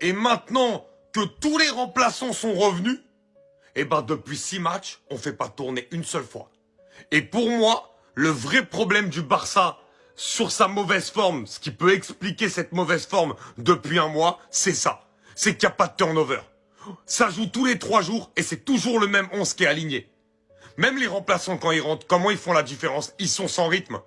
Et maintenant que tous les remplaçants sont revenus, eh ben depuis 6 matchs, on fait pas tourner une seule fois. Et pour moi, le vrai problème du Barça sur sa mauvaise forme, ce qui peut expliquer cette mauvaise forme depuis un mois, c'est ça. C'est qu'il n'y a pas de turnover. Ça joue tous les 3 jours et c'est toujours le même 11 qui est aligné. Même les remplaçants quand ils rentrent, comment ils font la différence? Ils sont sans rythme.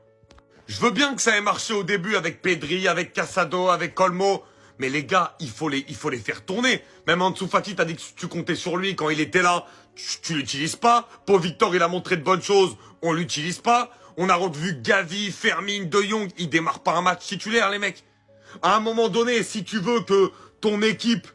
Je veux bien que ça ait marché au début avec Pedri, avec Casado, avec Olmo. Mais les gars, il faut les faire tourner. Même Ansu Fati, t'as dit que tu comptais sur lui quand il était là. Tu l'utilises pas. Pau Victor, il a montré de bonnes choses. On l'utilise pas. On a revu Gavi, Fermin, De Jong. Ils démarrent pas un match titulaire, les mecs. À un moment donné, si tu veux que ton équipe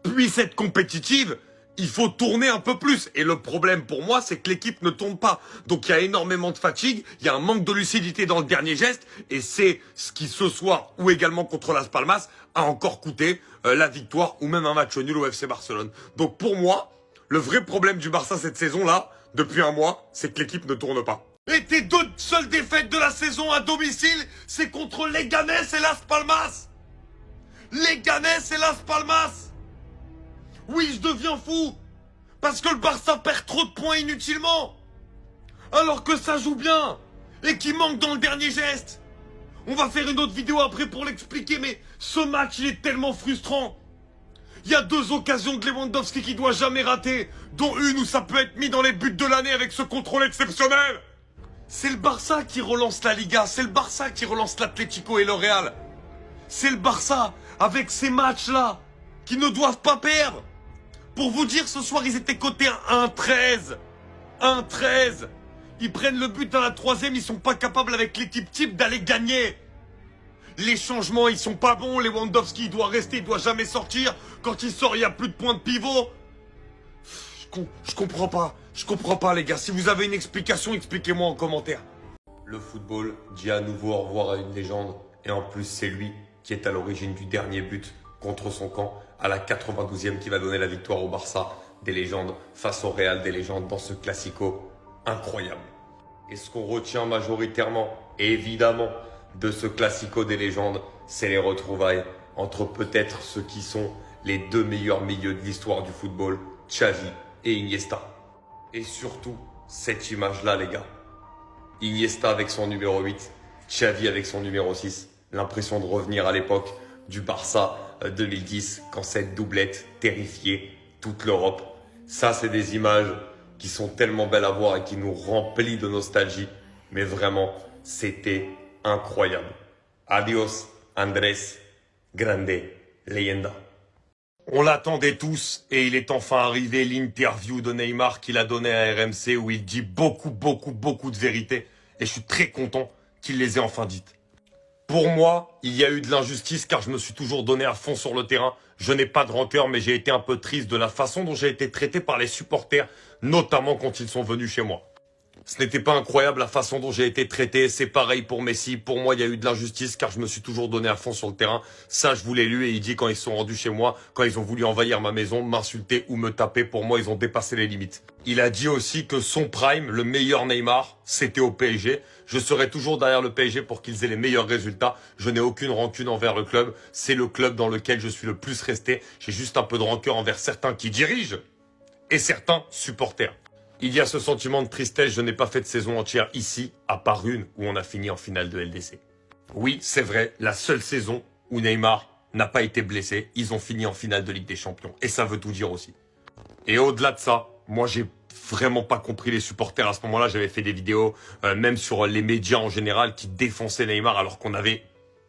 puisse être compétitive, il faut tourner un peu plus. Et le problème pour moi, c'est que l'équipe ne tourne pas. Donc il y a énormément de fatigue, il y a un manque de lucidité dans le dernier geste. Et c'est ce qui, ce soir, ou également contre Las Palmas, a encore coûté la victoire ou même un match nul au FC Barcelone. Donc pour moi, le vrai problème du Barça cette saison-là, depuis un mois, c'est que l'équipe ne tourne pas. Et tes 2 seules défaites de la saison à domicile, c'est contre Leganés et Las Palmas. Leganés et Las Palmas. Oui, je deviens fou. Parce que le Barça perd trop de points inutilement. Alors que ça joue bien. Et qu'il manque dans le dernier geste. On va faire une autre vidéo après pour l'expliquer, mais ce match, il est tellement frustrant. Il y a 2 occasions de Lewandowski qui doit jamais rater, dont une où ça peut être mis dans les buts de l'année avec ce contrôle exceptionnel. C'est le Barça qui relance la Liga, c'est le Barça qui relance l'Atlético et le Real. C'est le Barça, avec ces matchs-là, qui ne doivent pas perdre. Pour vous dire, ce soir, ils étaient cotés à 1-13. 1-13. Ils prennent le but à la 3e, ils sont pas capables avec l'équipe type d'aller gagner. Les changements, ils sont pas bons. Lewandowski, il doit rester, il doit jamais sortir. Quand il sort, il y a plus de points de pivot. Je comprends pas. Je comprends pas, les gars. Si vous avez une explication, expliquez-moi en commentaire. Le football dit à nouveau au revoir à une légende. Et en plus, c'est lui qui est à l'origine du dernier but contre son camp à la 92e qui va donner la victoire au Barça. Des légendes face au Real, des légendes dans ce classico incroyable. Et ce qu'on retient majoritairement, évidemment, de ce classico des légendes, c'est les retrouvailles entre peut-être ceux qui sont les 2 meilleurs milieux de l'histoire du football, Xavi et Iniesta. Et surtout, cette image-là, les gars. Iniesta avec son numéro 8, Xavi avec son numéro 6. L'impression de revenir à l'époque du Barça 2010, quand cette doublette terrifiait toute l'Europe. Ça, c'est des images qui sont tellement belles à voir et qui nous remplissent de nostalgie. Mais vraiment, c'était incroyable. Adios, Andrés, grande leyenda. On l'attendait tous et il est enfin arrivé, l'interview de Neymar qu'il a donnée à RMC où il dit beaucoup de vérités. Et je suis très content qu'il les ait enfin dites. Pour moi, il y a eu de l'injustice car je me suis toujours donné à fond sur le terrain. Je n'ai pas de rancœur, mais j'ai été un peu triste de la façon dont j'ai été traité par les supporters, notamment quand ils sont venus chez moi. Ce n'était pas incroyable la façon dont j'ai été traité, c'est pareil pour Messi. Pour moi, il y a eu de l'injustice car je me suis toujours donné à fond sur le terrain. Ça, je vous l'ai lu et il dit quand ils sont rendus chez moi, quand ils ont voulu envahir ma maison, m'insulter ou me taper, pour moi, ils ont dépassé les limites. Il a dit aussi que son prime, le meilleur Neymar, c'était au PSG. Je serai toujours derrière le PSG pour qu'ils aient les meilleurs résultats. Je n'ai aucune rancune envers le club. C'est le club dans lequel je suis le plus resté. J'ai juste un peu de rancœur envers certains qui dirigent et certains supporters. Il y a ce sentiment de tristesse, je n'ai pas fait de saison entière ici, à part une où on a fini en finale de LDC. Oui, c'est vrai, la seule saison où Neymar n'a pas été blessé, ils ont fini en finale de Ligue des Champions. Et ça veut tout dire aussi. Et au-delà de ça, moi j'ai vraiment pas compris les supporters à ce moment-là. J'avais fait des vidéos, même sur les médias en général, qui défonçaient Neymar alors qu'on avait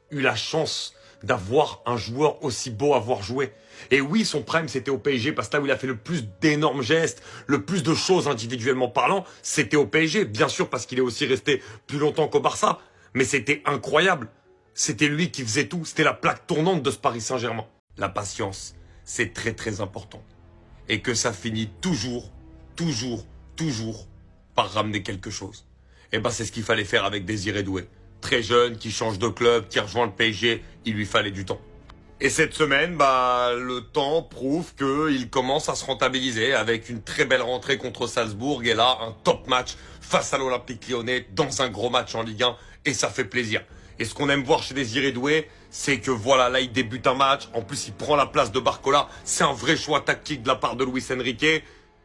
eu la chance d'avoir un joueur aussi beau à voir jouer. Et oui, son prime, c'était au PSG, parce que là où il a fait le plus d'énormes gestes, le plus de choses individuellement parlant, c'était au PSG. Bien sûr, parce qu'il est aussi resté plus longtemps qu'au Barça. Mais c'était incroyable. C'était lui qui faisait tout. C'était la plaque tournante de ce Paris Saint-Germain. La patience, c'est très important. Et que ça finit toujours par ramener quelque chose. Et ben, c'est ce qu'il fallait faire avec Désiré Doué. Très jeune, qui change de club, qui rejoint le PSG, il lui fallait du temps. Et cette semaine, le temps prouve qu'il commence à se rentabiliser avec une très belle rentrée contre Salzbourg et là, un top match face à l'Olympique Lyonnais dans un gros match en Ligue 1 et ça fait plaisir. Et ce qu'on aime voir chez Désiré Doué, c'est que voilà, là il débute un match, en plus il prend la place de Barcola, c'est un vrai choix tactique de la part de Luis Enrique, et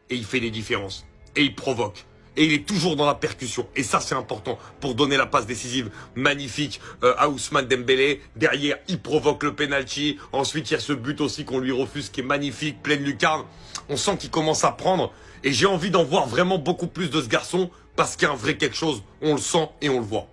il fait des différences, et il provoque. Et il est toujours dans la percussion. Et ça, c'est important pour donner la passe décisive magnifique à Ousmane Dembélé. Derrière, il provoque le penalty. Ensuite, il y a ce but aussi qu'on lui refuse qui est magnifique, pleine lucarne. On sent qu'il commence à prendre. Et j'ai envie d'en voir vraiment beaucoup plus de ce garçon parce qu'il y a un vrai quelque chose. On le sent et on le voit.